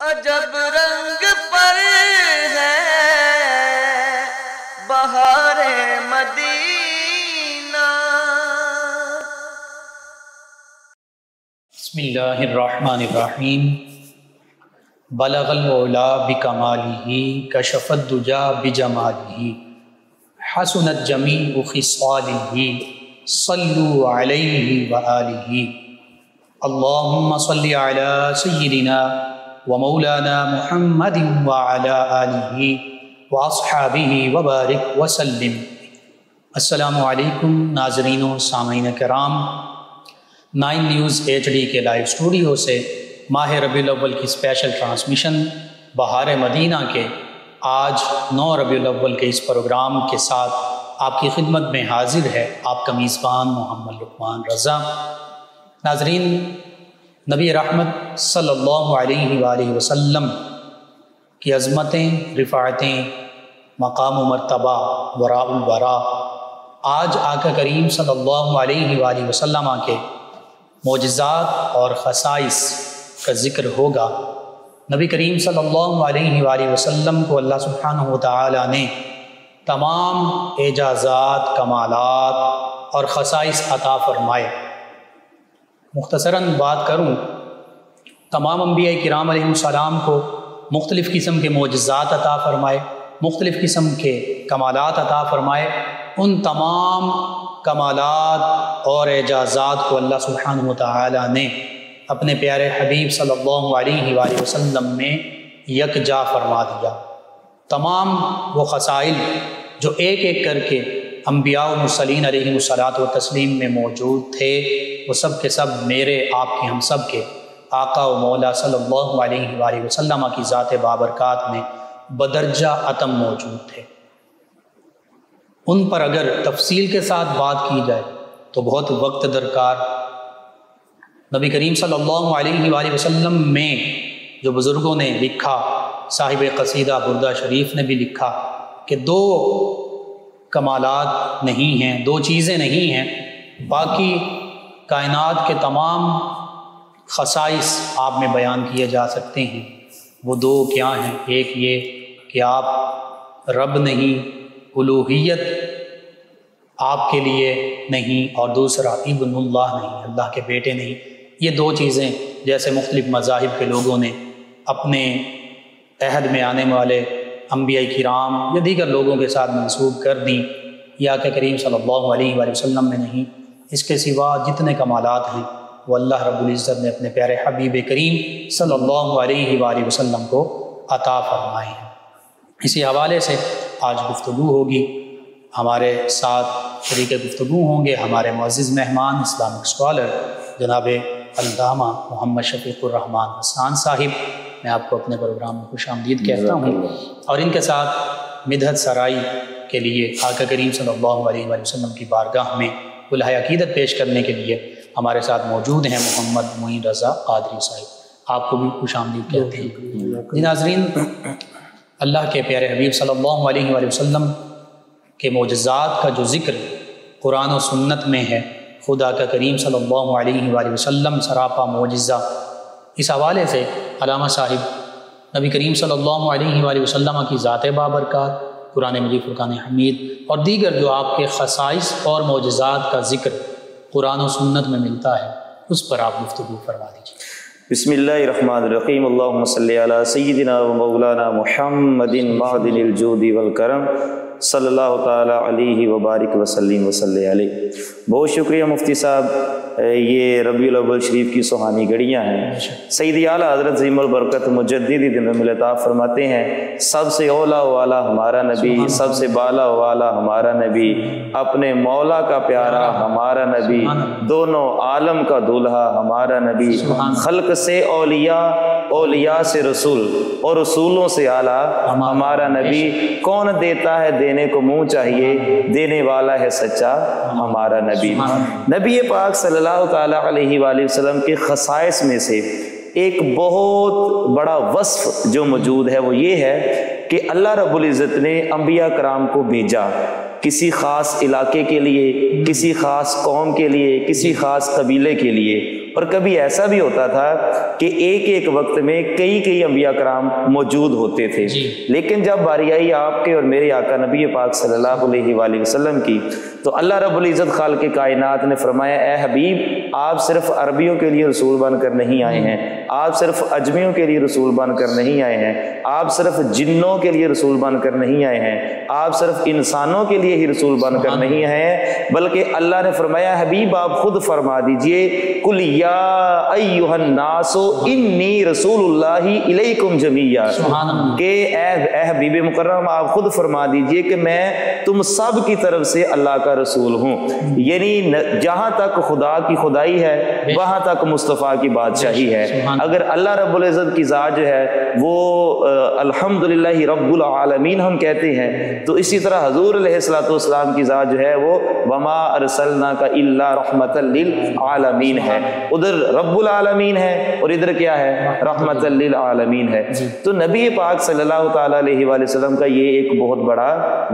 عجب رنگ پر ہے بہار مدینہ۔ بسم اللہ الرحمن الرحیم۔ بلغ العلا بکمالہ کشف الدجا بجمالہ حسنت جمیع خصالہ صلوا علیہ وآلہ۔ اللہم صلی علی سیدنا ومولانا محمد وعلی آلہ واصحابہ وبارک وسلم۔ السلام علیکم ناظرین و سامعین کرام، 9 نیوز HD کے لائیو اسٹوڈیو سے ماہ ربیع الاول کی اسپیشل ٹرانسمیشن بہار مدینہ کے آج 9 ربیع الاول کے اس پروگرام کے ساتھ آپ کی خدمت میں حاضر ہے آپ کا میزبان محمد لقمان رضا۔ ناظرین، نبی رحمت صلی اللہ علیہ وآلہ وسلم کی عظمتیں، رفاعتیں، مقام و مرتبہ وراء الوراء، آج آقا کریم صلی اللہ علیہ وآلہ وسلم کے معجزات اور خصائص کا ذکر ہوگا۔ نبی کریم صلی اللہ علیہ وآلہ وسلم کو اللہ سبحانہ وتعالی نے تمام اعجازات، کمالات اور خصائص عطا فرمائے۔ مختصراً بات کروں، تمام انبیاء کرام علیہ السلام کو مختلف قسم کے معجزات عطا فرمائے، مختلف قسم کے کمالات عطا فرمائے۔ ان تمام کمالات اور اعجازات کو اللہ سبحانہ وتعالی نے اپنے پیارے حبیب صلی اللہ علیہ وآلہ وسلم میں یکجا فرما دیا۔ تمام وہ خصائل جو ایک ایک کر کے انبیاء و مرسلین علیہ الصلاۃ والتسلیم میں موجود تھے، وہ سب کے سب میرے، آپ کے، ہم سب کے آقا و مولا صلی اللہ علیہ وآلہ وسلم کی ذات بابرکات میں بدرجہ اتم موجود تھے۔ ان پر اگر تفصیل کے ساتھ بات کی جائے تو بہت وقت درکار۔ نبی کریم صلی اللہ علیہ وآلہ وسلم میں جو بزرگوں نے لکھا، صاحب قصیدہ بردہ شریف نے بھی لکھا کہ 2 کمالات نہیں ہیں، 2 چیزیں نہیں ہیں، باقی کائنات کے تمام خصائص آپ میں بیان کیے جا سکتے ہیں۔ وہ 2 کیا ہیں؟ ایک یہ کہ آپ رب نہیں، الوہیت آپ کے لیے نہیں، اور دوسرا ابن اللہ نہیں، اللہ کے بیٹے نہیں۔ یہ 2 چیزیں جیسے مختلف مذاہب کے لوگوں نے اپنے عہد میں آنے والے انبیاء کرام یا دیگر لوگوں کے ساتھ منسوب کر دیں، یا کہ کریم صلی اللہ علیہ وآلہ وسلم میں نہیں۔ اس کے سوا جتنے کمالات ہیں وہ اللہ رب العزت نے اپنے پیارے حبیب کریم صلی اللہ علیہ وآلہ وسلم کو عطا فرمائے ہیں۔ اسی حوالے سے آج گفتگو ہوگی، ہمارے ساتھ شریک گفتگو ہوں گے ہمارے معزز مہمان اسلامک اسکالر جناب علامہ محمد شفیق الرحمان حسان صاحب۔ میں آپ کو اپنے پروگرام میں خوش آمدید کہتا ہوں، اور ان کے ساتھ مدحت سرائی کے لیے آقا کریم صلی اللہ علیہ وآلہ وسلم کی بارگاہ میں الہی عقیدت پیش کرنے کے لیے ہمارے ساتھ موجود ہیں محمد معین رضا قادری صاحب۔ آپ کو بھی خوش آمدید کہتے ہیں۔ ناظرین، اللہ کے پیارے حبیب صلی اللہ علیہ وآلہ وسلم کے معجزات کا جو ذکر قرآن و سنت میں ہے، خدا کا کریم صلی اللہ علیہ وآلہ وسلم سراپا معجزہ، اس حوالے سے علامہ صاحب نبی کریم صلی اللہ علیہ وآلہ وسلم کی ذات بابرکات، قرآن مجید، فرقان حمید اور دیگر جو آپ کے خصائص اور معجزات کا ذکر قرآن و سنت میں ملتا ہے، اس پر آپ گفتگو فرما دیجیے۔ بسم اللہ الرحمن الرحیم۔ اللہم صلی علی سیدنا و مولانا محمد معدن الجود والکرم صلی اللہ تعالی علیہ وبارک وسلم وصلی علیہ۔ بہت شکریہ مفتی صاحب، یہ ربیع الاول شریف کی سہانی گھڑیاں ہیں۔ سیدی اعلیٰ حضرت عظیم البرکت مجدد دین العطا فرماتے ہیں، سب سے اولا والا ہمارا نبی، سب سے بالا والا ہمارا نبی، اپنے مولا کا پیارا ہمارا نبی، دونوں عالم کا دولہا ہمارا نبی، خلق سے اولیاء، اولیاء سے رسول اور رسولوں سے اعلیٰ ہمارا نبی، کون دیتا ہے دینے کو منہ چاہیے، دینے والا ہے سچا ہمارا نبی۔ نبی پاک صلی اللہ تعالیٰ علیہ وآلہ وسلم کے خصائص میں سے ایک بہت بڑا وصف جو موجود ہے وہ یہ ہے کہ اللہ رب العزت نے انبیاء کرام کو بھیجا کسی خاص علاقے کے لیے، کسی خاص قوم کے لیے، کسی خاص قبیلے کے لیے، اور کبھی ایسا بھی ہوتا تھا کہ ایک ایک وقت میں کئی کئی انبیاء کرام موجود ہوتے تھے، لیکن جب باری آئی آپ کے اور میرے آقا نبی پاک صلی اللہ علیہ وآلہ وسلم کی، تو اللہ رب العزت خالق کائنات نے فرمایا اے حبیب آپ صرف عربیوں کے لیے رسول بن کر نہیں آئے ہیں، آپ صرف اجمیوں کے لیے رسول بن کر نہیں آئے ہیں، آپ صرف جنوں کے لیے رسول بن کر نہیں آئے ہیں، آپ صرف انسانوں کے لیے ہی رسول بن کر نہیں آئے ہیں، بلکہ اللہ نے فرمایا حبیب آپ خود فرما دیجئے قل یا ایھا الناس انی رسول اللہ الیکم جمیعا، کہ اے حبیب مکرم آپ خود فرما دیجئے کہ میں تم سب کی طرف سے اللہ کا رسول ہوں، یعنی جہاں تک خدا کی خدائی ہے وہاں تک مصطفیٰ کی بادشاہی ہے۔ اگر اللہ رب العزت کی ذات جو ہے وہ الحمدللہ رب العالمین ہم کہتے ہیں، تو اسی طرح حضور علیہ الصلوۃ والسلام کی ذات جو ہے وہ وما ارسلناک الا رحمۃ للعالمین ہے، ادھر رب العالمین ہے اور ادھر کیا ہے رحمۃ للعالمین ہے۔ تو نبی پاک صلی اللہ تعالیٰ علیہ وآلہ وسلم کا یہ ایک بہت بڑا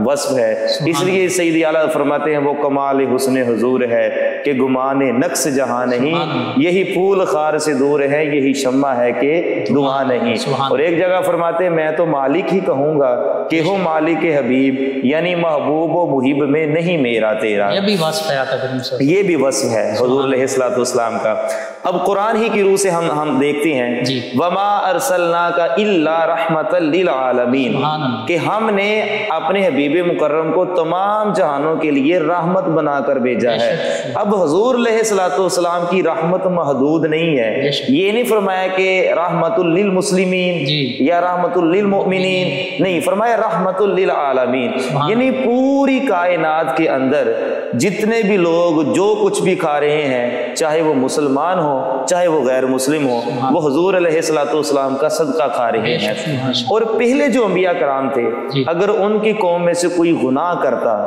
وصف ہے، اس لیے سیدی اعلیٰ فرماتے ہیں وہ کمال حسن حضور ہے کہ گمان نقص جہاں نہیں، یہی پھول خار سے دور ہے یہی شمع ہے کہ دعا نہیں۔ اور ایک جگہ فرماتے ہیں میں تو مالک ہی کہوں گا کہ ہو مالک حبیب، یعنی محبوب و محب میں نہیں میرا تیرا، یہ بھی وصف ہے آقا کریم صلی اللہ علیہ وسلم، یہ بھی وصف ہے حضور علیہ الصلوۃ والسلام کا۔ اب قرآن ہی کی روح سے ہم دیکھتے ہیں وما ارسلناک الا رحمۃ للعالمین، کہ ہم نے اپنے حبیب مکرم کو تمام جہانوں کے لیے رحمت بنا کر بھیجا ہے۔ اب حضور علیہ الصلوۃ والسلام کی رحمت محدود نہیں ہے، یہ نہیں فرمایا کہ رحمت للمسلمین یا رحمت للمؤمنین، نہیں فرمایا رحمت للعالمین، یعنی پوری کائنات کے اندر جتنے بھی لوگ جو کچھ بھی کھا رہے ہیں، چاہے وہ مسلمان ہو چاہے وہ غیر مسلم ہو، وہ حضور علیہ الصلوۃ والسلام کا صدقہ کھا رہے ہیں۔ اور پہلے جو انبیاء کرام تھے اگر ان کی قوم میں سے کوئی گناہ کرتا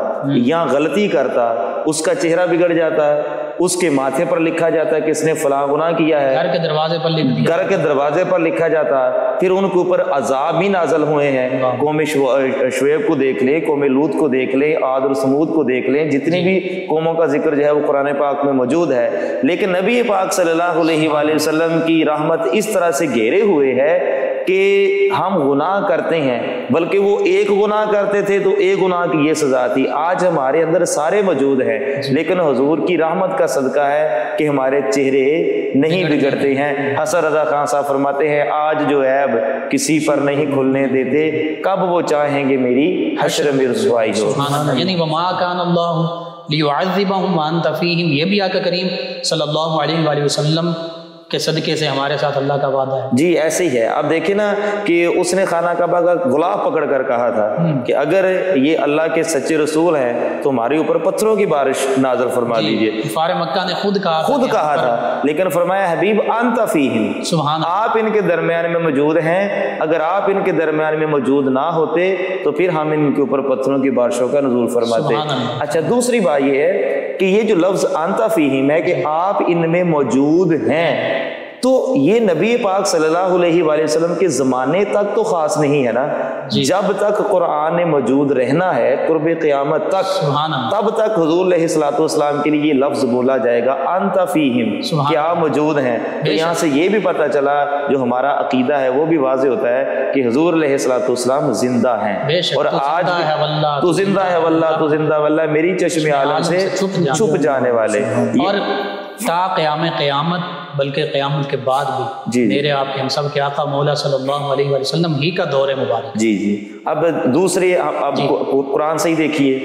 یا غلطی کرتا، اس کا چہرہ بگڑ جاتا ہے، اس کے ماتھے پر لکھا جاتا ہے کہ اس نے فلاں گناہ کیا ہے، گھر کے دروازے پر لکھ دیا، گھر کے دروازے پر لکھا جاتا ہے، پھر ان کے اوپر عذاب بھی نازل ہوئے ہیں۔ قوم شعیب کو دیکھ لیں، قوم لوط کو دیکھ لیں، عاد اور ثمود کو دیکھ لیں، جتنی بھی قوموں کا ذکر جو ہے وہ قرآن پاک میں موجود ہے، لیکن نبی پاک صلی اللہ علیہ وآلہ وسلم کی رحمت اس طرح سے گھیرے ہوئے ہے کہ ہم گناہ کرتے ہیں، بلکہ وہ ایک گناہ کرتے تھے تو ایک گناہ کی یہ سزا تھی، آج ہمارے اندر سارے موجود ہیں، لیکن حضور کی رحمت کا صدقہ ہے کہ ہمارے چہرے نہیں بگڑتے ہیں۔ حسن رضا خان صاحب فرماتے ہیں آج جو عیب کسی پر نہیں کھلنے دیتے، کب وہ چاہیں گے میری حشر میں رسوائی ہو۔ یعنی وما کان اللہ لیعذبہم وانت فیہم، یہ بھی آقا کریم صلی اللہ علیہ وآلہ وسلم کے صدقے سے ہمارے ساتھ اللہ کا وعدہ ہے۔ جی ایسے ہی ہے۔ اب دیکھیں نا کہ اس نے خانہ کعبہ کا غلاف پکڑ کر کہا تھا کہ اگر یہ اللہ کے سچے رسول ہیں تو ہمارے اوپر پتھروں کی بارش نازل فرما دیجئے۔ کفار مکہ نے خود کہا تھا، لیکن فرمایا حبیب انت فیہم، سبحان اللہ، آپ ان کے درمیان میں موجود ہیں، اگر آپ ان کے درمیان میں موجود نہ ہوتے تو پھر ہم ان کے اوپر پتھروں کی بارشوں کا نزول فرماتے۔ اچھا دوسری بات یہ ہے کہ یہ جو لفظ انت فیہم ہے کہ آپ ان میں موجود ہیں، تو یہ نبی پاک صلی اللہ علیہ وآلہ وسلم کے زمانے تک تو خاص نہیں ہے نا، جب تک قرآن نے موجود رہنا ہے قرب قیامت تک، تب تک حضور علیہ الصلوۃ والسلام کے لیے یہ لفظ بولا جائے گا انت فیہم، کیا موجود ہیں۔ تو یہاں سے یہ بھی پتہ چلا جو ہمارا عقیدہ ہے وہ بھی واضح ہوتا ہے کہ حضور علیہ الصلوۃ والسلام زندہ ہیں، اور آج تو زندہ ہے واللہ، تو زندہ واللہ میری چشم عالم سے چھپ جانے والے، اور تا قیامت بلکہ قیامت کے بعد بھی میرے آپ کے ہم سب کے آقا مولا صلی اللہ علیہ وآلہ وسلم ہی کا دور مبارک۔ جی اب دوسرے اب قرآن سے ہی دیکھیے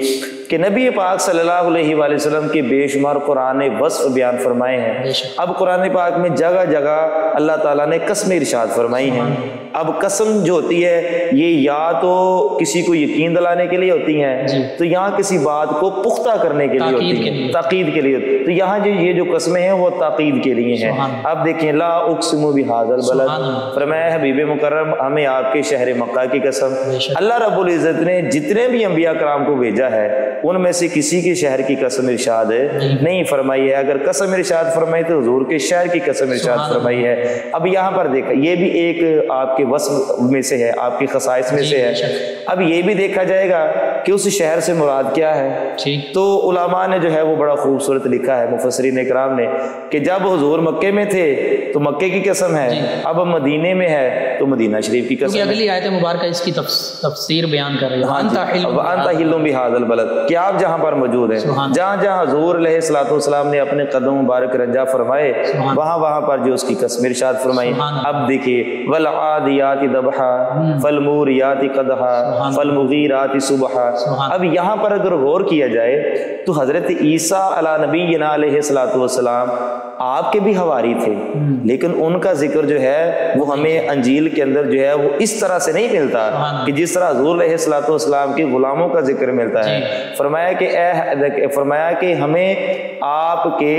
کہ نبی پاک صلی اللہ علیہ وآلہ وسلم کے بے شمار قرآن نے وصف بیان فرمائے ہیں۔ اب قرآن پاک میں جگہ جگہ اللہ تعالیٰ نے قسمیں ارشاد فرمائی ہیں۔ اب قسم جو ہوتی ہے یہ یا تو کسی کو یقین دلانے کے لیے ہوتی ہیں، تو یہاں کسی بات کو پختہ کرنے کے لیے ہوتی ہیں، تاکید کے لیے، تو یہاں یہ جو قسمیں ہیں وہ تاکید کے لیے ہیں۔ اب دیکھیں لا اقسم بہذا البلد، فرمایا حبیب مکرم ہمیں آپ کے شہر مکہ کی قسم، اللہ رب العزت نے جتنے بھی انبیاء کرام کو بھیجا ہے ان میں سے کسی کے شہر کی قسم ارشاد نہیں فرمائی ہے. اگر قسم ارشاد فرمائی تو حضور کے شہر کی قسم ارشاد فرمائی ہے. اب یہاں پر دیکھا یہ بھی ایک آپ کے وصف میں سے ہے, آپ کی خصائص میں سے ہے. اب یہ بھی دیکھا جائے گا کہ اس شہر سے مراد کیا ہے. تو علماء نے جو ہے وہ بڑا خوبصورت لکھا ہے, مفسرین اکرام نے, کہ جب حضور مکے میں تھے تو مکے کی قسم ہے, اب مدینے میں ہے تو مدینہ شریف کی قسم. اگلی آیت مبارکہ اس کی تفسیر بیان کر رہی ہے, وَأَنْتَ حِلٌّ بِهَذَا الْبَلَدِ, کہ آپ جہاں پر موجود ہیں, جہاں جہاں حضور علیہ الصلوۃ والسلام نے اپنے قدم مبارک رنجا فرمائے وہاں پر جو اس کی قسم ارشاد فرمائی. اب دیکھیے وَالْعَادِيَاتِ ضَبْحًا فَالْمُورِيَاتِ قَدْحًا فَالْمُغِيرَاتِ صُبْحًا. اب یہاں پر اگر غور کیا جائے تو حضرت عیسیٰ علیہ نبینا علیہ الصلوۃ والسلام آپ کے بھی حواری تھے, لیکن ان کا ذکر جو ہے وہ ہمیں انجیل کے اندر جو ہے وہ اس طرح سے نہیں ملتا کہ جس طرح حضور علیہ الصلوۃ والسلام کے غلاموں کا ذکر ملتا ہے. فرمایا کہ ہمیں آپ کے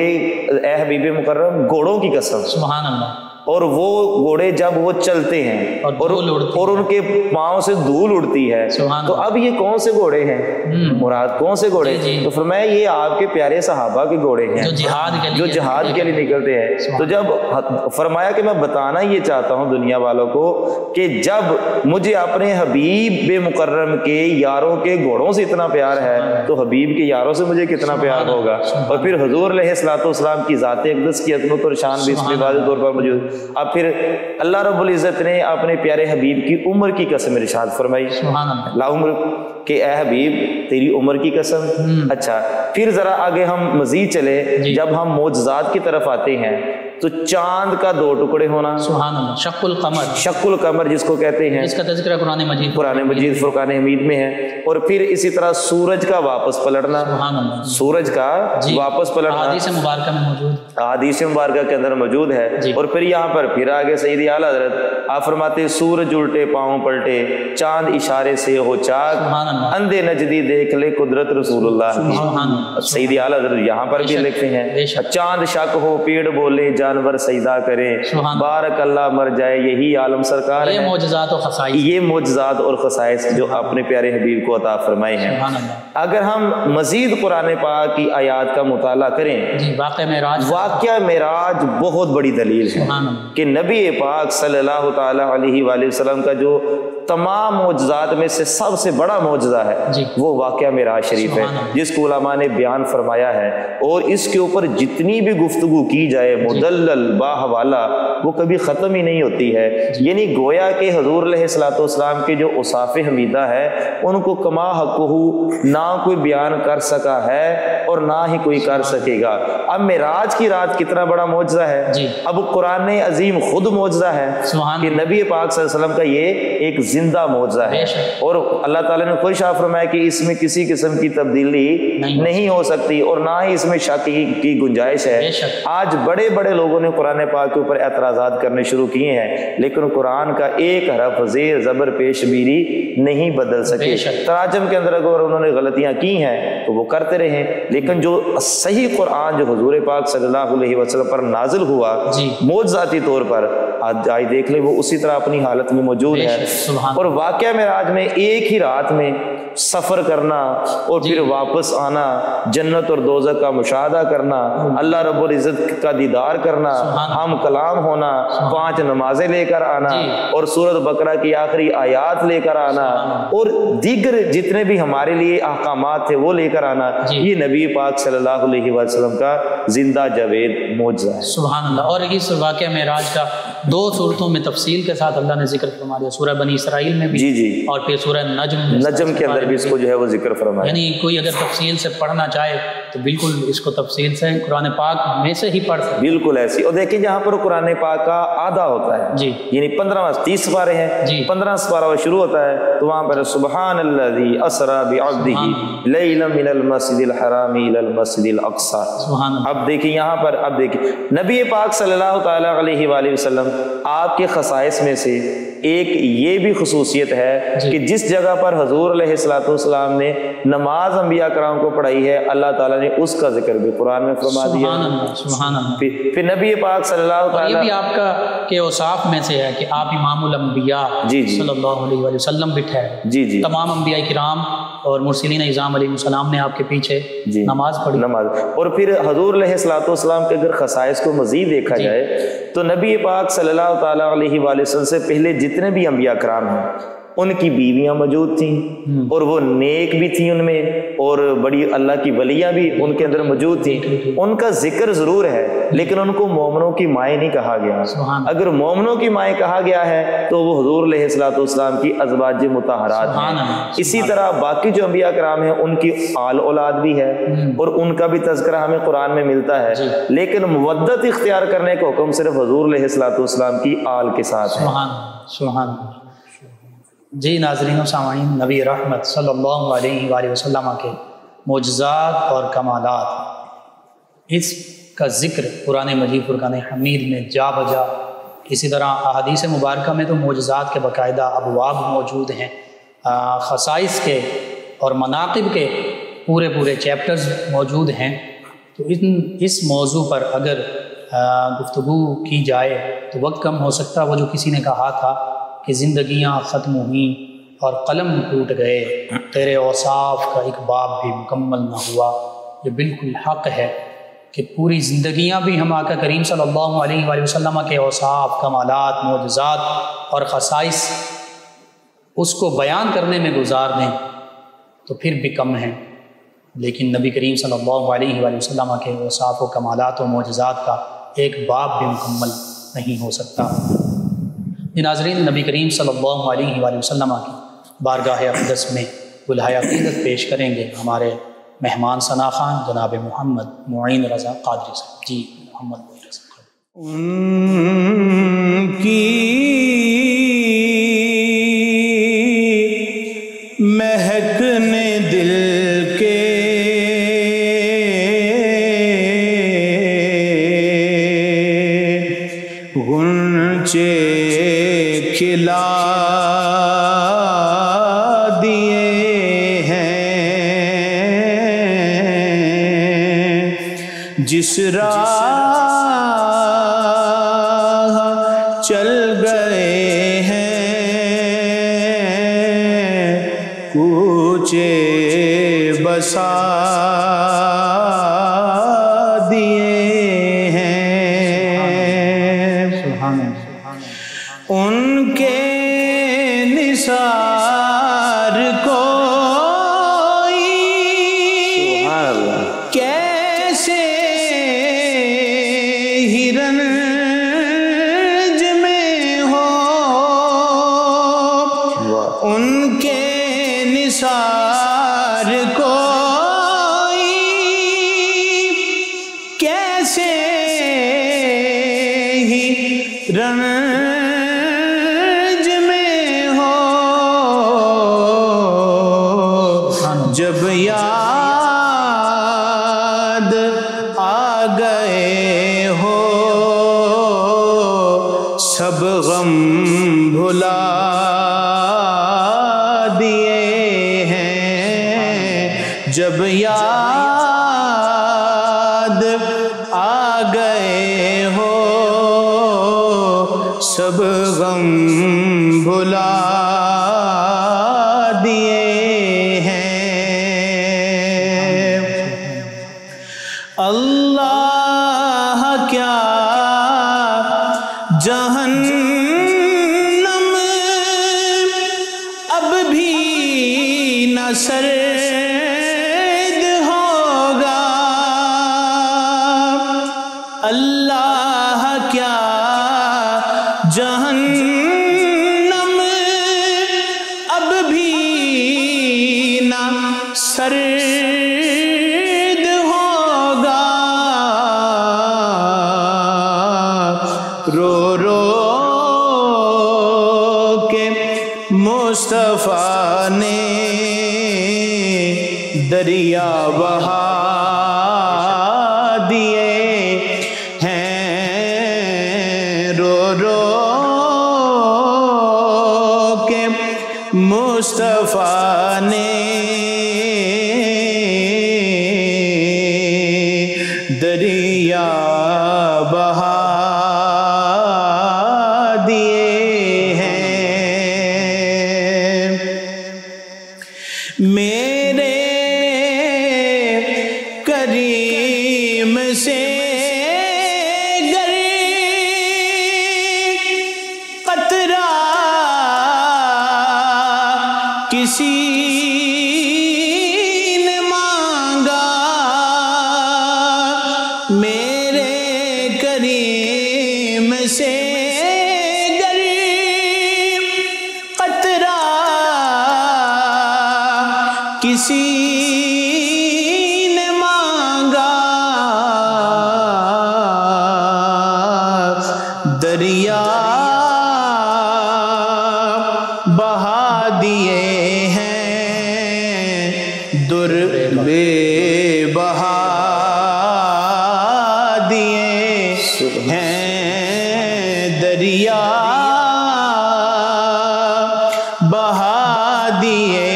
اے حبیب مکرم گھوڑوں کی قسم, سبحان اللہ, اور وہ گھوڑے جب وہ چلتے ہیں اور ان کے پاؤں سے دھول اڑتی ہے, تو اب یہ کون سے گھوڑے ہیں, مراد کون سے گھوڑے؟ تو فرمایا یہ آپ کے پیارے صحابہ کے گھوڑے ہیں جو جہاد کے لیے نکلتے ہیں. تو جب فرمایا کہ میں بتانا یہ چاہتا ہوں دنیا والوں کو کہ جب مجھے اپنے حبیب مکرم کے یاروں کے گھوڑوں سے اتنا پیار ہے تو حبیب کے یاروں سے مجھے کتنا پیار ہوگا. اور پھر حضور علیہ الصلوۃ والسلام کی ذات اقدس کی عظمت اور شان بھی اس میں واضح طور پر موجود. اب پھر اللہ رب العزت نے اپنے پیارے حبیب کی عمر کی قسم ارشاد فرمائی, لا عمر, کہ اے حبیب تیری عمر کی قسم. اچھا پھر ذرا آگے ہم مزید چلے, جب ہم معجزات کی طرف آتے ہیں تو چاند کا 2 ٹکڑے ہونا, سبحان اللہ, شق القمر جس کو کہتے ہیں, اس کا تذکرہ قرآن مجید فرقان حمید میں ہے. اور پھر اسی طرح سورج کا واپس پلٹنا, سورج کا واپس پلٹنا حدیث مبارکہ میں موجود, حدیث مبارکہ کے اندر موجود ہے. اور پھر یہاں پر پھر آگے سیدی اعلیٰ حضرت آپ فرماتے سورج الٹے پاؤں پلٹے, چاند اشارے سے ہو چاک, اندھے نجدی دیکھ لے قدرت رسول اللہ کی. سیدی اعلیٰ حضرت یہاں پر بھی لکھتے ہیں چاند شک ہو پیڑ بولے جانور سجدہ کریں, بارک اللہ مر جائے یہی عالم سرکار ہے. یہ معجزات اور خصائص جو اپنے پیارے حبیب کو عطا فرمائے ہیں. اگر ہم مزید قرآن پاک کی آیات کا مطالعہ کریں, واقعہ معراج بہت بڑی دلیل ہے کہ نبی پاک صلی اللہ تعالی علیہ وآلہ وسلم کا جو تمام معجزات میں سے سب سے بڑا معجزہ ہے وہ واقعہ معراج شریف ہے, جس کو علماء نے بیان فرمایا ہے. اور اس کے اوپر جتنی بھی گفتگو کی جائے مدلل باحوالہ وہ کبھی ختم ہی نہیں ہوتی ہے. یعنی گویا کہ حضور علیہ الصلوۃ والسلام کے جو اوصاف حمیدہ ہے ان کو کما حقہ نہ کوئی بیان کر سکا ہے اور نہ ہی کوئی کر سکے گا. اب معراج کی رات کتنا بڑا معجزہ ہے. اب قرآن عظیم خود معجزہ ہے کہ نبی پاک صلی اللہ علیہ وسلم کا یہ ایک زندہ معجزہ ہے. اور اللہ تعالیٰ نے خود شاہ فرمایا کہ اس میں کسی قسم کی تبدیلی نہیں ہو سکتی اور نہ ہی اس میں شک کی گنجائش ہے. آج بڑے بڑے لوگوں نے قرآن پاک کے اوپر اعتراضات کرنے شروع کیے ہیں, لیکن قرآن کا ایک حرف زیر زبر پیش بیری نہیں بدل سکے. تراجم کے اندر اگر انہوں نے غلطیاں کی ہیں تو وہ کرتے رہے, لیکن جو صحیح قرآن جو حضور پاک صلی اللہ علیہ وسلم پر نازل ہوا معجزاتی طور پر, آج دیکھ لیں وہ اسی طرح اپنی حالت میں موجود ہے. اور واقعہ معراج میں ایک ہی رات میں سفر کرنا اور پھر واپس آنا, جنت اور دوزخ کا مشاہدہ کرنا, اللہ رب العزت کا دیدار کرنا, ہم کلام ہونا, 5 نمازیں لے کر آنا اور سورۃ بقرہ کی آخری آیات لے کر آنا اور دیگر جتنے بھی ہمارے لیے احکامات تھے وہ لے کر آنا, یہ نبی پاک صلی اللہ علیہ وسلم کا زندہ جاوید معجزہ ہے. سبحان اللہ. اور اس واقعہ معراج کا 2 صورتوں میں تفصیل کے ساتھ اللہ نے ذکر فرما دیا, سورہ بنی اسرائیل میں بھی اور پھر سورہ نجم کے اندر بھی اس کو جو ہے وہ ذکر فرمایا. یعنی کوئی اگر تفصیل سے پڑھنا چاہے تو بالکل اس کو تفصیل سے قرآن پاک میں سے ہی پڑھ سکتے, بالکل ایسی. اور دیکھیں جہاں پر قرآن پاک کا آدھا ہوتا ہے یعنی 30 سپارے ہیں, 15 سپارہ وہ شروع ہوتا ہے تو وہاں پر سبحان الذی اسری بعبدہ لیلا من المسجد الحرام الی المسجد الاقصی. اب دیکھیں یہاں پر, اب دیکھیں نبی پاک صلی اللہ تعالی علیہ وآلہ وسلم آپ کے خصائص میں سے ایک یہ بھی خصوصیت ہے کہ جس جگہ پر حضور علیہ الصلوۃ والسلام نے نماز انبیاء کرام کو پڑھائی ہے اللہ تعالیٰ نے اس کا ذکر بھی قرآن میں فرما دیا. پھر نبی پاک صلی اللہ تعالیٰ, یہ بھی آپ کا کے اوصاف میں سے ہے کہ آپ امام الانبیاء جی جی صلی اللہ علیہ وآلہ وسلم بھی ٹھہرے. جی جی تمام انبیاء کرام اور مرسلین اعظام علیہ السلام نے آپ کے پیچھے جی نماز پڑھی. نماز. اور پھر حضور علیہ الصلوۃ والسلام کے اگر خصائص کو مزید دیکھا جائے تو نبی پاک صلی اللہ تعالیٰ علیہ وآلہ وسلم سے پہلے جتنے بھی انبیاء کرام ہیں ان کی بیویاں موجود تھیں اور وہ نیک بھی تھیں ان میں، اور بڑی اللہ کی ولیاں بھی ان کے اندر موجود تھیں. ان کا ذکر ضرور ہے لیکن ان کو مومنوں کی مائیں نہیں کہا گیا. اگر مومنوں کی مائیں کہا گیا ہے تو وہ حضور علیہ الصلوۃ والسلام کی ازواج مطہرات ہیں. اسی طرح باقی جو انبیاء کرام ہیں ان کی آل اولاد بھی ہے اور ان کا بھی تذکرہ ہمیں قرآن میں ملتا ہے، لیکن مودت اختیار کرنے کا حکم صرف حضور علیہ الصلوۃ والسلام کی آل کے ساتھ ہے. سبحان اللہ. جی ناظرین و سامعین، نبی رحمت صلی اللہ علیہ وآلہ وسلم کے معجزات اور کمالات، اس کا ذکر قرآن مجید فرقان حمید میں جا بجا. اسی طرح احادیث مبارکہ میں تو معجزات کے باقاعدہ ابواب موجود ہیں، خصائص کے اور مناقب کے پورے چیپٹرز موجود ہیں. تو اس موضوع پر اگر گفتگو کی جائے تو وقت کم ہو سکتا. وہ جو کسی نے کہا تھا کہ زندگیاں ختم ہوئیں اور قلم ٹوٹ گئے، تیرے اوصاف کا ایک باب بھی مکمل نہ ہوا، یہ بالکل حق ہے کہ پوری زندگیاں بھی ہم آقا کریم صلی اللہ علیہ وآلہ وسلم کے اوصاف، کمالات، معجزات اور خصائص اس کو بیان کرنے میں گزار دیں تو پھر بھی کم ہیں. لیکن نبی کریم صلی اللہ علیہ وآلہ وسلم کے اوصاف و کمالات و معجزات کا ایک باب بھی مکمل نہیں ہو سکتا. ناظرین، نبی کریم صلی اللہ علیہ وآلہ وسلم کی بارگاہ اقدس میں گلہائے عقیدت پیش کریں گے ہمارے مہمان ثنا خان جناب محمد معین رضا قادری صاحب. جی محمد معین رضا قادری. ان کی مہکنے دل کے غنچے کھلا دیے ہیں، جس راہ چل گئے ہیں کوچے بسا دیے ہیں. ان کے نثار کوئی کیسے ہی رنج میں ہو، ان کے نثار کوئی کیسے ہی رنج میں ہو، جب یاد آ گئے ہو سب غم بھلا دیے ہیں، جب یاد آ گئے ہو سب غم بھلا دیے ہیں. اللہ کیا جہنم اب بھی نہ سرد ہوگا، اللہ کیا جہنم اب بھی نہ سرد ہوگا، رو رو کے مصطفیٰ نے دریا بہا دیے ہیں، رو رو کے مصطفیٰ نے دریا بہا کسی نے مانگا میرے کریم سے گر قطرہ کسی نے مانگا دریا بہا دیے ہیں در بے بہا دیے ہیں دریا بہا دیے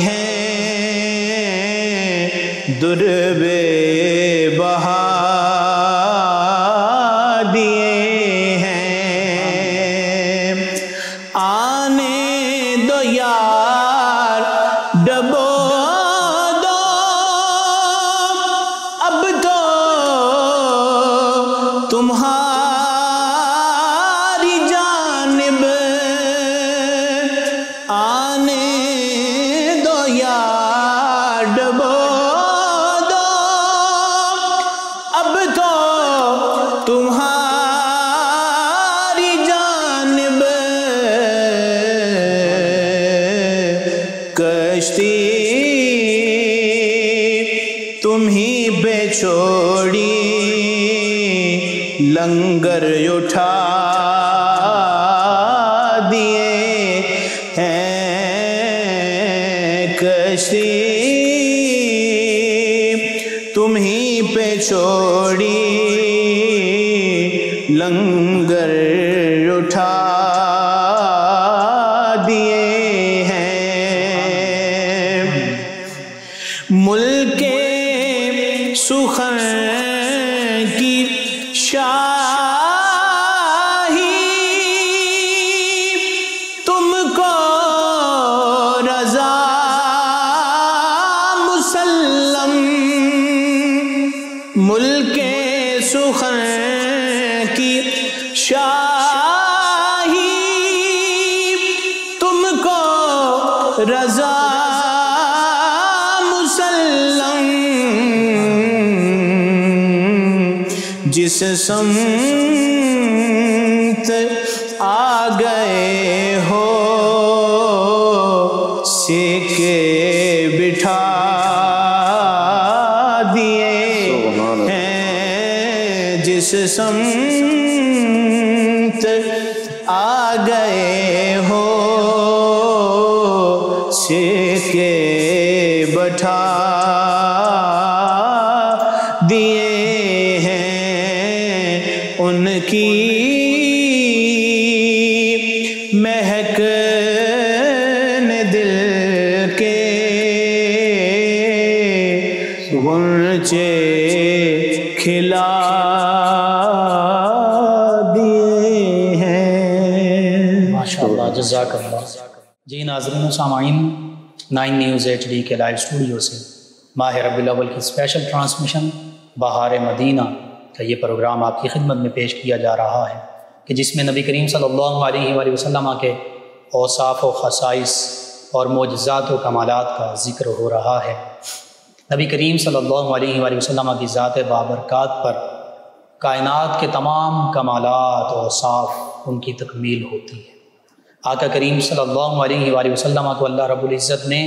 ہیں در بے بہا دیے ہیں آنے دو یار ڈبو دو اب تو تمہاری جانب آنے دو یار ڈبو دو اب تو تمہاری جانب کشتی تم ہی پہ چھوڑی لنگر اٹھا دیے ہیں کشتی تم ہی پہ چھوڑی لنگر اٹھا دیے ہیں ملک سخن کی شاہی تم کو رضا مسلم ملک سخن کی شاہی تم کو رضا مسلم جس سمت آ گئے ہو سیکے بٹھا دیے ہیں جس سمت آ گئے ہو سیکے بٹھا دیے ان کی مہک نے دل کے غنچے کھلا دیے ہیں ماشاءاللہ جزاک اللہ۔ جی ناظرین و سامعین، 9 نیوز HD کے لائیو اسٹوڈیو سے ماہ ربیع الاول کی اسپیشل ٹرانسمیشن بہار مدینہ کا یہ پروگرام آپ کی خدمت میں پیش کیا جا رہا ہے کہ جس میں نبی کریم صلی اللہ علیہ وآلہ وسلم کے اوصاف و خصائص اور معجزات و کمالات کا ذکر ہو رہا ہے۔ نبی کریم صلی اللہ علیہ وآلہ وسلم کی ذات بابرکات پر کائنات کے تمام کمالات و اوصاف ان کی تکمیل ہوتی ہے۔ آقا کریم صلی اللہ علیہ وآلہ وسلم کو اللہ رب العزت نے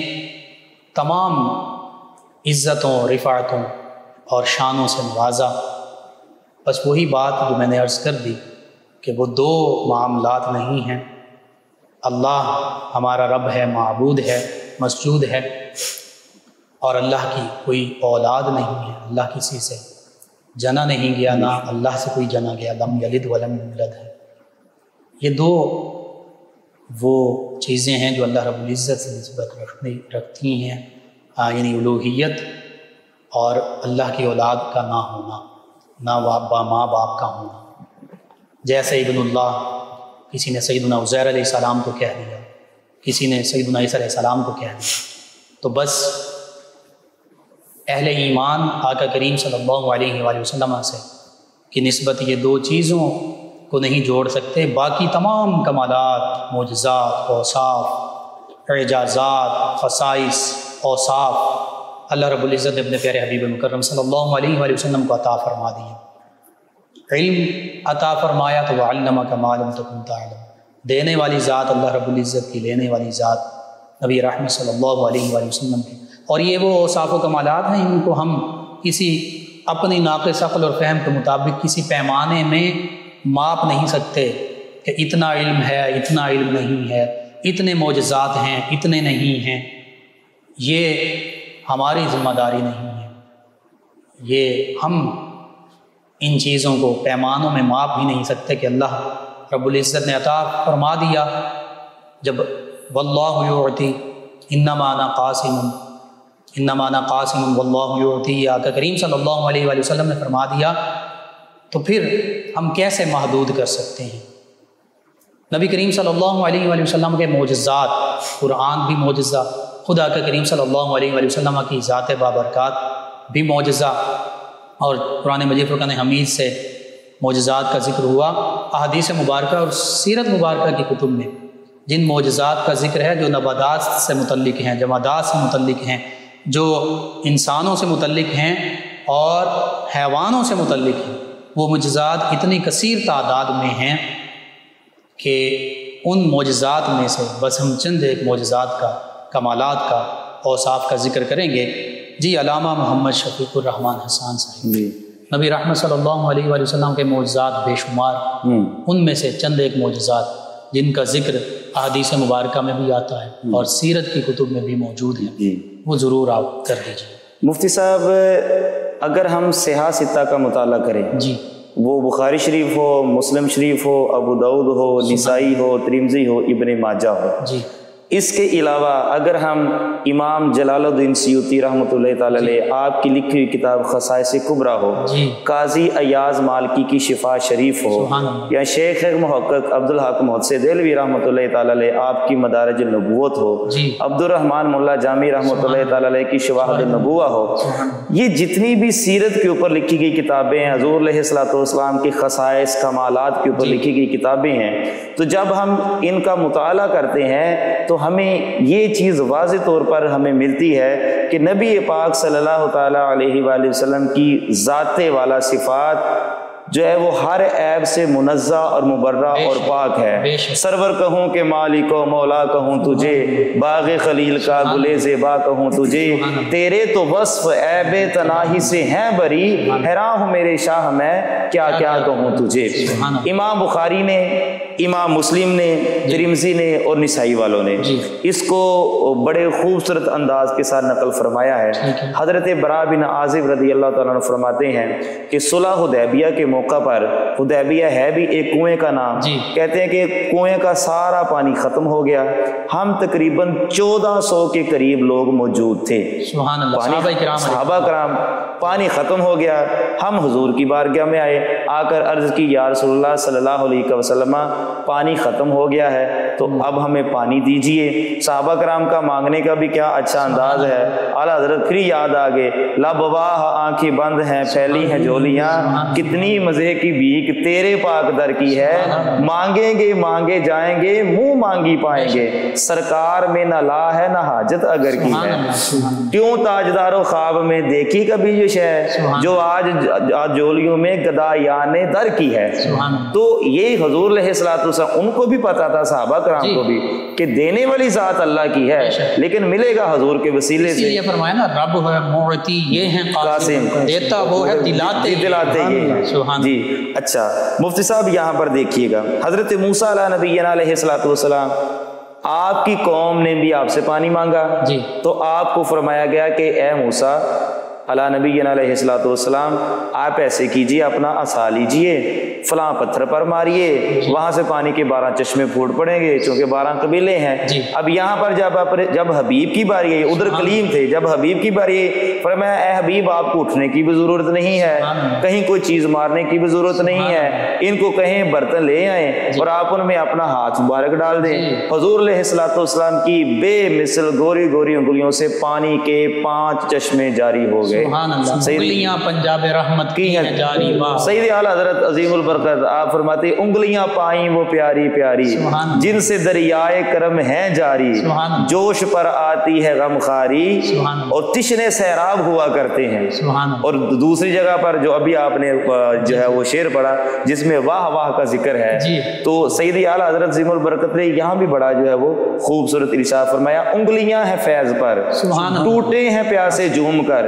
تمام عزتوں، رفعتوں اور شانوں سے نوازا۔ بس وہی بات جو میں نے عرض کر دی کہ وہ 2 معاملات نہیں ہیں۔ اللہ ہمارا رب ہے، معبود ہے، مسجود ہے، اور اللہ کی کوئی اولاد نہیں ہے، اللہ کسی سے جنا نہیں گیا، نہ اللہ سے کوئی جنا گیا، لم یلد ولم یولد ہے۔ یہ 2 وہ چیزیں ہیں جو اللہ رب العزت سے نسبت رکھتی ہیں، یعنی الوہیت اور اللہ کی اولاد کا نہ ہونا، نہ ماں باپ کا ہونا۔ جیسے ابن اللہ، کسی نے سیدنا عزیر علیہ السلام کو کہہ دیا، کسی نے سیدنا عیسیٰ علیہ السلام کو کہہ دیا، تو بس اہل ایمان آقا کریم صلی اللہ علیہ وآلہ وسلم سے کی نسبت یہ 2 چیزوں کو نہیں جوڑ سکتے، باقی تمام کمالات، معجزات، اوصاف اعجازات، خصائص، اوصاف اللہ رب العزت نے اپنے پیارے حبیب مکرم صلی اللہ علیہ وآلہ وسلم کو عطا فرما دیا۔ علم عطا فرمایا تو وعلمک ما لم تکن تعلم، دینے والی ذات اللہ رب العزت کی، لینے والی ذات نبی رحمت صلی اللہ علیہ وآلہ وسلم کی۔ اور یہ وہ اوصاف و کمالات ہیں ان کو ہم کسی اپنی ناقص عقل اور فہم کے مطابق کسی پیمانے میں ماپ نہیں سکتے کہ اتنا علم ہے، اتنا علم نہیں ہے، اتنے معجزات ہیں، اتنے نہیں ہیں۔ یہ ہماری ذمہ داری نہیں ہے، یہ ہم ان چیزوں کو پیمانوں میں ماپ بھی نہیں سکتے کہ اللہ رب العزت نے عطا فرما دیا جب واللہ یعطی انما انا قاسم، انما انا قاسم واللہ یعطی، آقا کریم صلی اللہ علیہ وآلہ وسلم نے فرما دیا تو پھر ہم کیسے محدود کر سکتے ہیں؟ نبی کریم صلی اللہ علیہ وآلہ وسلم کے معجزات، قرآن بھی معجزہ، خدا آقا کریم صلی اللہ علیہ وآلہ وسلم کی ذات بابرکات بھی معجزہ، اور قرآن مجید فرقان حمید سے معجزات کا ذکر ہوا۔ احادیث مبارکہ اور سیرت مبارکہ کی کتب میں جن معجزات کا ذکر ہے جو نباتات سے متعلق ہیں، جمادات سے متعلق ہیں، جو انسانوں سے متعلق ہیں اور حیوانوں سے متعلق ہیں، وہ معجزات اتنی کثیر تعداد میں ہیں کہ ان معجزات میں سے بس ہم چند ایک معجزات کا، کمالات کا، اوصاف کا ذکر کریں گے۔ جی علامہ محمد شفیق الرحمن حسان صاحب، جی نبی رحمت صلی اللہ علیہ وآلہ وسلم کے معجزات بے شمار، ان میں سے چند ایک معجزات جن کا ذکر احادیث مبارکہ میں بھی آتا ہے اور سیرت کی کتب میں بھی موجود ہیں، وہ ضرور آپ کر دیجیے۔ مفتی صاحب، اگر ہم صحاح ستہ کا مطالعہ کریں، جی وہ بخاری شریف ہو، مسلم شریف ہو، ابو داؤد ہو، نسائی ہو، ترمذی ہو، ابن ماجہ ہو، جی اس کے علاوہ اگر ہم امام جلال الدین سیوطی رحمۃ اللہ تعالی علیہ آپ کی لکھی ہوئی کتاب خصائص کبریٰ ہو، جی قاضی ایاز مالکی کی شفا شریف ہو، سبحان اللہ، یا شیخ محقق عبدالحق محدث دہلوی رحمۃ اللہ تعالی علیہ آپ کی مدارج النبوت ہو، جی عبد الرحمن ملا جامی رحمۃ اللہ تعالی علیہ کی شواہد النبوہ ہو، یہ جتنی بھی سیرت کے اوپر لکھی گئی کتابیں ہیں، حضور علیہ الصلوۃ والسلام کی خصائص کمالات کے اوپر لکھی گئی کتابیں ہیں، تو جب ہم ان کا مطالعہ کرتے ہیں تو ہمیں یہ چیز واضح طور پر ہمیں ملتی ہے کہ نبی پاک صلی اللہ تعالیٰ علیہ وآلہ وسلم کی ذات والا صفات جو ہے وہ ہر عیب سے منزہ اور مبرہ اور پاک ہے۔ سرور کہوں کہ مالک و مولا کہوں تجھے، باغ خلیل کا گلے زیبا کہوں تجھے، تیرے تو وصف عیب تناہی سے ہیں بری، حیران ہوں میرے شاہ میں کیا کیا کہوں تجھے۔ امام بخاری نے، امام مسلم نے، ترمذی نے اور نسائی والوں نے اس کو بڑے خوبصورت انداز کے ساتھ نقل فرمایا ہے۔ حضرت برا بن عازب رضی اللہ تعالیٰ عنہ فرماتے ہیں کہ صلح حدیبیہ کے موقع پر، حدیبیہ ہے بھی ایک کنویں کا نام، کہتے ہیں کہ کنویں کا سارا پانی ختم ہو گیا، ہم تقریباً 1400 کے قریب لوگ موجود تھے، سبحان اللہ، صحابہ کرام، پانی ختم ہو گیا، ہم حضور کی بارگاہ میں آئے، آ کر عرض کی یا رسول اللہ صلی اللہ علیہ وسلم پانی ختم ہو گیا ہے تو اب ہمیں پانی دیجئے۔ صحابہ کرام کا مانگنے کا بھی کیا اچھا انداز ہے، اعلیٰ حضرت پھر یاد آگے، لبواہ آنکھیں بند ہیں پھیلی ہیں جولیاں، کتنی مزے کی بھیک تیرے پاک در کی ہے، مانگیں گے مانگے جائیں گے منہ مانگی پائیں گے، سرکار میں نہ لا ہے نہ حاجت اگر کی ہے، کیوں تاجدار و خواب میں دیکھی کبھی یہ شے جو آج جولیوں میں گدایان در کی ہے۔ تو یہ حضور علیہ الصلوۃ والسلام ان کو بھی پتا تھا، صحابہ کرام کو بھی، کہ دینے والی ذات اللہ کی ہے لیکن ملے گا حضور کے وسیلے سے۔ یہ فرمایا نا رب ہے معطی، یہ ہے قاسم، دیتا وہ ہے دلاتے یہ ہے۔ جی اچھا مفتی صاحب یہاں پر دیکھیے گا، حضرت موسیٰ علیہ نبینا علیہ الصلوۃ والسلام، آپ کی قوم نے بھی آپ سے پانی مانگا تو آپ کو فرمایا گیا کہ اے موسیٰ علیہ نبی علیہ الصلوۃ والسلام، آپ ایسے کیجئے، اپنا عصا لیجئے، فلاں پتھر پر ماریے، وہاں سے پانی کے 12 چشمے پھوٹ پڑیں گے، چونکہ 12 قبیلے ہیں۔ اب یہاں پر جب حبیب کی باری ہے، ادھر کلیم تھے، جب حبیب کی باری ہے فرمایا اے حبیب آپ کو اٹھنے کی بھی ضرورت نہیں ہے، کہیں کوئی چیز مارنے کی بھی ضرورت نہیں ہے، ان کو کہیں برتن لے آئیں اور آپ ان میں اپنا ہاتھ مبارک ڈال دیں۔ حضور علیہ الصلوۃ والسلام کی بے مثل گوری گوری انگلیوں سے پانی کے 5 چشمے جاری ہو گئے۔ سبحان اللہ، انگلیاں پنجاب رحمت کی ہیں جاری، سید اعلیٰ حضرت عظیم بابرکت آپ فرماتے ہیں انگلیاں پائیں وہ پیاری پیاری جن سے دریائے کرم ہیں جاری، جوش پر آتی ہے غم خاری اور تشنے سیراب ہوا کرتے ہیں۔ اور دوسری جگہ پر جو ابھی آپ نے جو ہے وہ شعر پڑھا جس میں واہ واہ کا ذکر ہے، تو سیدی اعلیٰ حضرت عظیم البرکت نے یہاں بھی بڑا جو ہے وہ خوبصورت ارشاد فرمایا، انگلیاں ہیں فیض پر ٹوٹے ہیں پیاسے جھوم کر،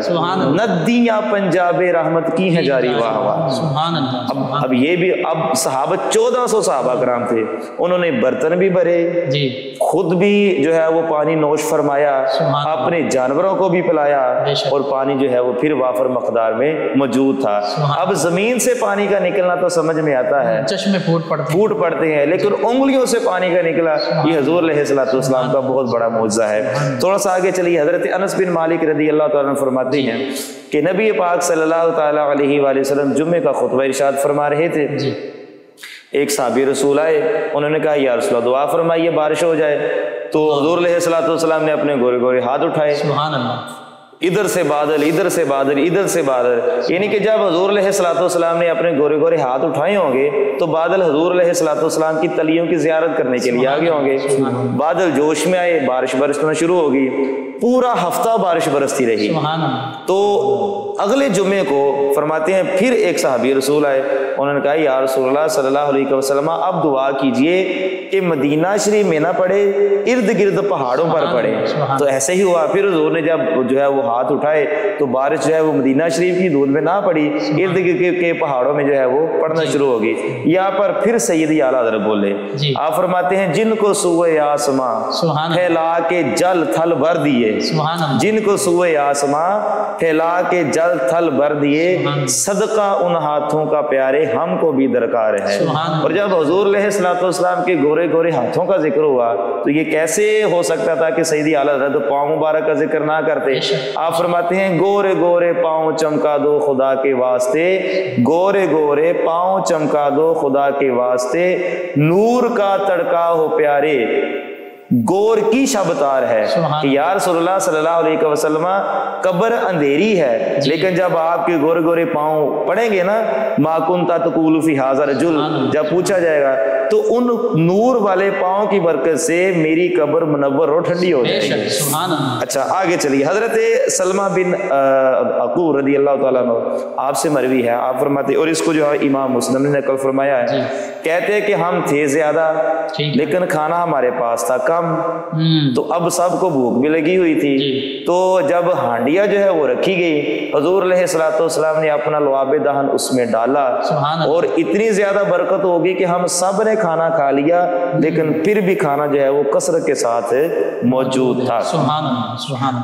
ندیاں پنجاب رحمت کی ہیں جاری واہ واہ۔ اب یہ بھی اب صحابہ 1400 صحابہ کرام تھے، انہوں نے برتن بھی بھرے، خود بھی جو ہے وہ پانی نوش فرمایا، اپنے جانوروں کو بھی پلایا، اور پانی جو ہے وہ پھر وافر مقدار میں موجود تھا۔ اب زمین سے پانی کا نکلنا تو سمجھ میں آتا ہے، چشمے پھوٹ پڑتے ہیں، لیکن انگلیوں سے پانی کا نکلا یہ حضور علیہ الصلوۃ والسلام کا بہت بڑا معجزہ ہے۔ تھوڑا سا آگے چلیے، حضرت انس بن مالک رضی اللہ تعالیٰ عنہ فرماتے ہیں کہ نبی پاک صلی اللہ تعالیٰ علیہ وآلہ وسلم جمعے کا خطبہ ارشاد فرما رہے تھے، ایک صحابی رسول آئے، انہوں نے کہا یا رسول اللہ دعا فرمائیے بارش ہو جائے، تو حضور علیہ الصلوۃ والسلام نے اپنے گورے گورے ہاتھ اٹھائے، ادھر سے بادل ادھر سے بادل ادھر سے بادل، یعنی کہ جب حضور علیہ الصلوۃ والسلام نے اپنے گورے گورے ہاتھ اٹھائے ہوں گے تو بادل حضور علیہ الصلوۃ والسلام کی تلیوں کی زیارت کرنے کے لیے آگے ہوں گے، بادل جوش میں آئے، بارش برسنا شروع ہوگی، پورا ہفتہ بارش برستی رہی۔ تو اگلے جمعے کو فرماتے ہیں پھر ایک صحابی رسول آئے، انہوں نے کہا یا رسول اللہ صلی اللہ علیہ وسلم اب دعا کیجئے کہ مدینہ شریف میں نہ پڑے، ارد گرد پہاڑوں پر پڑے۔ تو ایسے ہی ہوا، پھر حضور نے جب جو ہے وہ ہاتھ اٹھائے تو بارش جو ہے وہ مدینہ شریف کی دھند میں نہ پڑی، ارد گرد کے پہاڑوں میں جو ہے وہ پڑنا شروع ہوگی۔ یہاں پر پھر سیدی اعلیٰ حضرت بولے، آپ فرماتے ہیں جن کو سوئے آسماں پھیلا کے جل تھل بھر دیے، جن کو سوئے آسماں پھیلا کے جل تھل بھر دیے، صدقہ ان ہاتھوں کا پیارے ہم کو بھی درکار ہے۔ اور جب حضور علیہ الصلوۃ والسلام کے گورے گورے ہاتھوں کا ذکر ہوا تو یہ کیسے ہو سکتا تھا کہ سیدی اعلیٰ حضرت پاؤں مبارک کا ذکر نہ کرتے؟ آپ فرماتے ہیں گورے گورے پاؤں چمکا دو خدا کے واسطے، گورے گورے پاؤں چمکا دو خدا کے واسطے، نور کا تڑکا ہو پیارے گور کی شب تار ہے کہ یا رسول اللہ صلی اللہ علیہ وسلم قبر اندھیری ہے، لیکن جب آپ کے گورے گورے پاؤں پڑیں گے نا ما کنت تقول فی ھذا رجل، جب پوچھا جائے گا تو ان نور والے پاؤں کی برکت سے میری قبر منور اور ٹھنڈی ہو جائے گی۔ اچھا آگے چلیے، حضرت سلمہ بن عقور رضی اللہ تعالیٰ عنہ آپ سے مروی ہے، آپ فرماتے اور اس کو جو ہے امام مسلم نے نقل فرمایا ہے، کہتے ہیں کہ ہم تھے زیادہ لیکن کھانا ہمارے پاس تھا کم، تو اب سب کو بھوک بھی لگی ہوئی تھی، تو جب ہانڈیاں جو ہے وہ رکھی گئی، حضور علیہ الصلوۃ والسلام نے اپنا لعاب دہن اس میں ڈالا اور اتنی زیادہ برکت ہوگی کہ ہم سب نے کھانا کھا لیا، لیکن پھر بھی کھانا جو ہے وہ کثرت کے ساتھ موجود تھا۔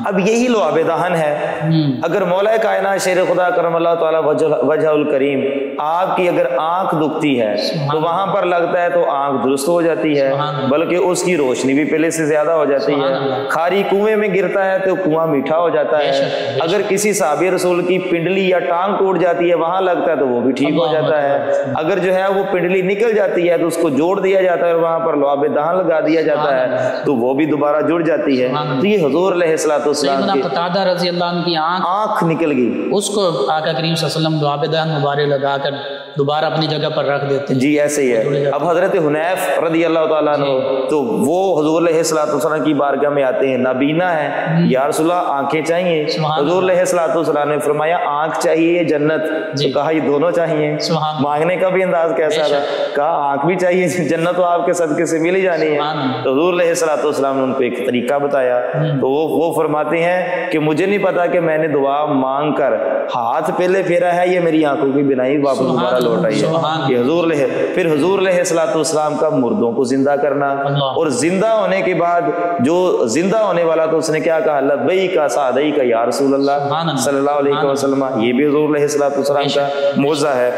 اب یہی لعاب دہن ہے، اگر مولا کائنات شیر خدا کرم اللہ تعالیٰ وجہ الکریم آپ کی اگر آنکھ دکھتی ہے تو وہاں پر لگتا ہے تو آنکھ درست ہو جاتی ہے، بلکہ اس کی روشنی بھی پہلے سے زیادہ ہو جاتی ہے، کھاری کنویں میں گرتا ہے تو کنواں میٹھا ہو جاتا ہے، اگر کسی صحابی رسول کی پنڈلی یا ٹانگ ٹوٹ جاتی ہے وہاں لگتا ہے تو وہ بھی ٹھیک ہو جاتا ہے، اگر جو ہے وہ پنڈلی نکل جاتی ہے تو اس کو جوڑ دیا جاتا ہے اور وہاں پر لعاب دہن لگا دیا جاتا ہے تو وہ بھی دوبارہ جڑ جاتی ہے۔ تو یہ حضور علیہ الصلوۃ والسلام کی قتادہ رضی اللہ عنہ کی آنکھ نکل گئی، اس کو آقا کریم صلی اللہ علیہ وسلم لعاب دہن مبارک لگا کر دوبارہ اپنی جگہ پر رکھ دیتے ہیں۔ جی ایسے ہی ہے۔ اب حضرت حنیف رضی اللہ تعالیٰ عنہ تو وہ حضور علیہ الصلوۃ والسلام کی بارگاہ میں آتے ہیں، نابینا ہے، یا رسول اللہ آنکھیں چاہیے، حضور علیہ الصلوۃ والسلام نے فرمایا آنکھ چاہیے جنت، تو کہا یہ دونوں چاہیے، مانگنے کا بھی انداز کیسا تھا، کہا آنکھ بھی چاہیے، جنت تو آپ کے صدقے سے مل ہی جانی ہے۔ تو حضور علیہ الصلوۃ والسلام نے ان کو ایک طریقہ بتایا، تو وہ فرماتے ہیں کہ مجھے نہیں پتا کہ میں نے دعا مانگ کر ہاتھ پہلے پھیرا ہے یہ میری آنکھوں کی بنائی واپس دوبارہ لوٹ آئی ہے کہ پھر حضور علیہ الصلوۃ والسلام کا مردوں کو زندہ کرنا، اور زندہ ہونے کے بعد جو زندہ ہونے والا تو اس نے کیا کہا لبیک سعدیک یا رسول اللہ صلی اللہ علیہ وسلم، یہ بھی حضور علیہ الصلوۃ والسلام کا معجزہ ہے۔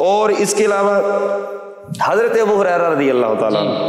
اور اس کے علاوہ حضرت ابو ہریرہ رضی اللہ تعالیٰ عنہ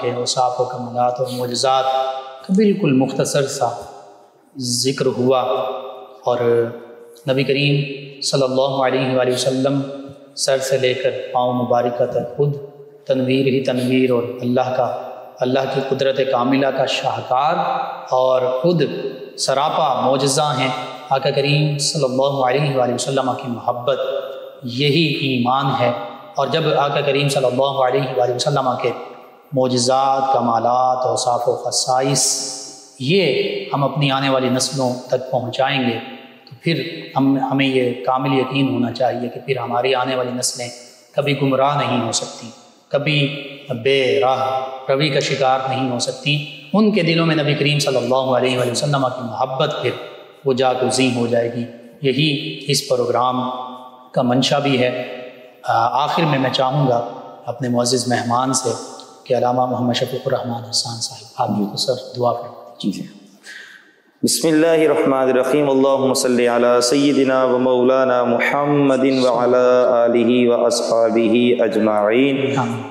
کے اوصاف و کمالات اور معجزات کا بالکل مختصر سا ذکر ہوا، اور نبی کریم صلی اللہ علیہ وآلہ وسلم سر سے لے کر پاؤں مبارکہ تک خود تنویر ہی تنویر اور اللہ کی قدرت کاملہ کا شاہکار اور خود سراپا معجزہ ہیں۔ آقا کریم صلی اللہ علیہ وآلہ وسلم کی محبت یہی ایمان ہے، اور جب آقا کریم صلی اللہ علیہ وآلہ وسلم کے معجزات، کمالات، اوصاف و خصائص یہ ہم اپنی آنے والی نسلوں تک پہنچائیں گے تو پھر ہمیں یہ کامل یقین ہونا چاہیے کہ پھر ہماری آنے والی نسلیں کبھی گمراہ نہیں ہو سکتی، کبھی بے راہ روی کا شکار نہیں ہو سکتی۔ ان کے دلوں میں نبی کریم صلی اللہ علیہ وآلہ وسلم کی محبت پھر وہ جاگزیں ہو جائے گی۔ یہی اس پروگرام کا منشا بھی ہے۔ آخر میں چاہوں گا اپنے معزز مہمان سے کہ علامہ محمد شفیق الرحمن حسان صاحب آپ بھی سر دعا فرمائیں۔ بسم اللہ الرحمن الرحیم، اللہم صلی علی سیدنا و مولانا محمد وعلی آلہ و اصحابہ اجمعین۔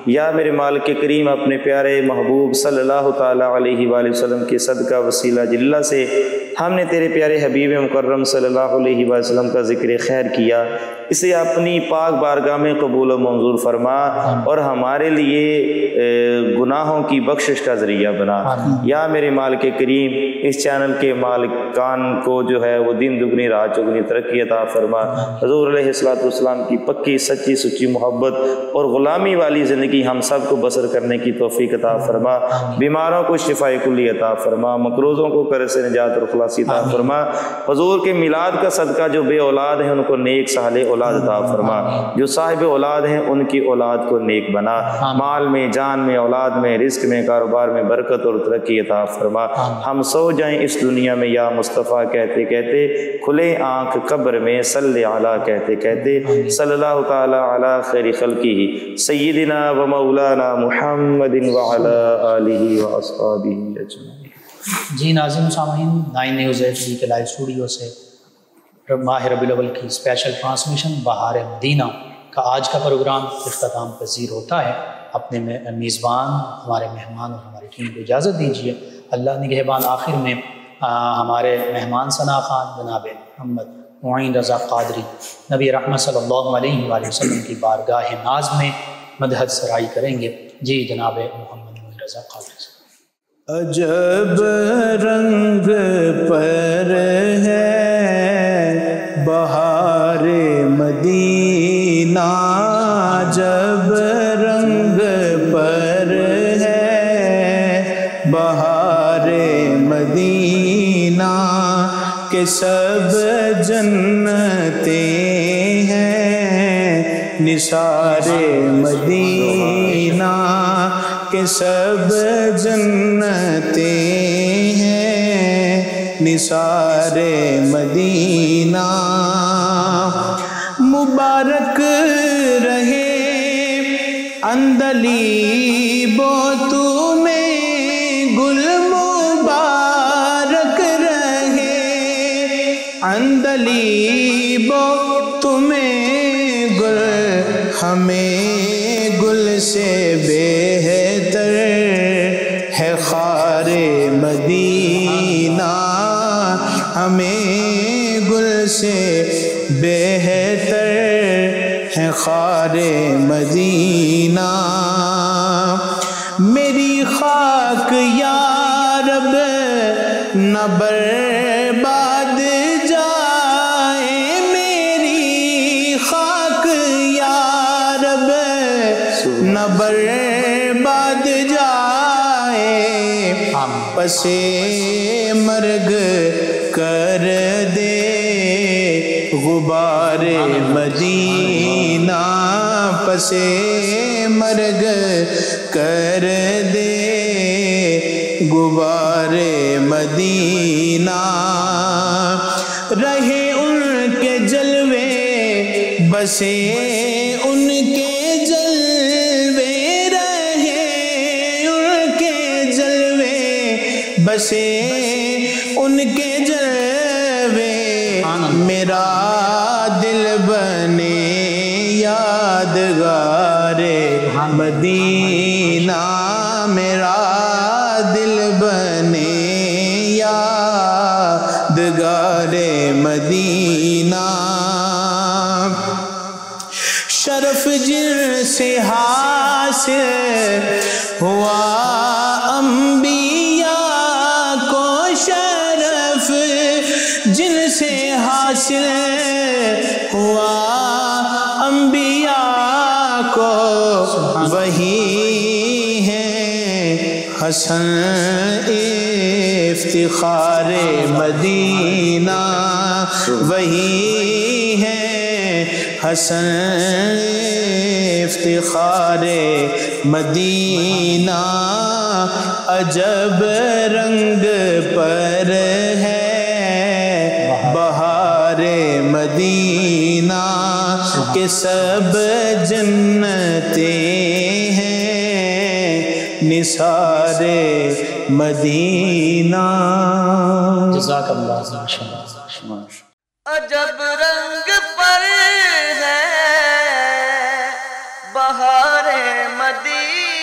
یا میرے مالک کریم، اپنے پیارے محبوب صلی اللہ تعالیٰ علیہ وآلہ وسلم کے صدقہ وسیلہ جلہ سے ہم نے تیرے پیارے حبیب مکرم صلی اللہ علیہ وآلہ وسلم کا ذکر خیر کیا، اسے اپنی پاک بارگاہ میں قبول و منظور فرما اور ہمارے لیے گناہوں کی بخشش کا ذریعہ بنا۔ یا میرے مالک کریم، اس چینل کے مالکان کو جو ہے وہ دن دگنی رات چگنی ترقی عطا فرما، حضور علیہ السلام کی پکی سچی سچی محبت اور غلامی والی زندگی ہم سب کو بسر کرنے کی توفیق عطا فرما، بیماروں کو شفاء کلی عطا فرما، مقروضوں کو قرض سے نجات اور خلاصی عطا فرما، حضور کے میلاد کا صدقہ جو بے اولاد ہیں ان کو نیک صالح اولاد عطا فرما، جو صاحب اولاد ہیں ان کی اولاد کو نیک بنا، مال میں، جان میں، اولاد میں، رزق میں، کاروبار میں برکت اور ترقی عطا فرما۔ ہم سو جائیں اس دنیا میں یا مصطفیٰ کہتے کہتے، کھلے آنکھ قبر میں صلی علی کہتے کہتے، صلی اللہ تعالی علی خیر خلقہ سیدنا و مولانا محمد وعلی آلہ و اصحابہ اجمعین۔ جی ناظرین سامعین، 9 نیوز HD کے لائیو اسٹوڈیو سے ماہ ربیع الاول کی اسپیشل ٹرانسمیشن بہار مدینہ کا آج کا پروگرام اختتام پذیر ہوتا ہے۔ اپنے میزبان، ہمارے مہمان اور ہماری ٹیم کو اجازت دیجیے۔ اللہ نگہبان۔ آخر میں ہمارے مہمان ثنا خان جناب محمد معین رضا قادری نبی رحمت صلی اللہ علیہ وآلہ وسلم کی بارگاہ ناز میں مدحت سرائی کریں گے۔ جی جناب محمد معین رضا قادری۔ عجب رنگ پر ہے بہار مدینہ، عجب رنگ پر ہے بہار مدینہ، کہ سب جنتیں ہیں نثار مدینہ، کہ سب جنتیں ہیں نثار مدینہ۔ مبارک رہے اندلیب تمہیں گل، مبارک رہے اندلیب تمہیں گل، ہمیں گل سے بہتر ہے خار مدینہ، ہمیں گل سے بہتر ہے خار مدینہ۔ میری خاک یا رب نہ برباد جائے، میری خاک یا رب نہ برباد جائے، پسے مرگ کر دے غبار مدینہ، پسے مرگ کر دے غبار مدینہ۔ رہے ان کے جلوے، بسے ان کے جلوے، رہے ان کے جلوے، بسے ان کے جلوے، میرا دل بنے یادگار مدینہ۔ میرا دل بنے یادگار مدینہ، شرف جن سے حاصل ہوا انبیاء کو، شرف جن سے حاصل ہوا انبیاء کو، وہی ہے حسن افتخار مدینہ، وہی ہے حسن افتخار مدینہ، عجب رنگ پر ہے بہار مدینہ، کہ سب جنتیں ہیں نثار مدینہ۔ جزاک اللہ خیر۔ عجب رنگ پر ہے بہار مدینہ،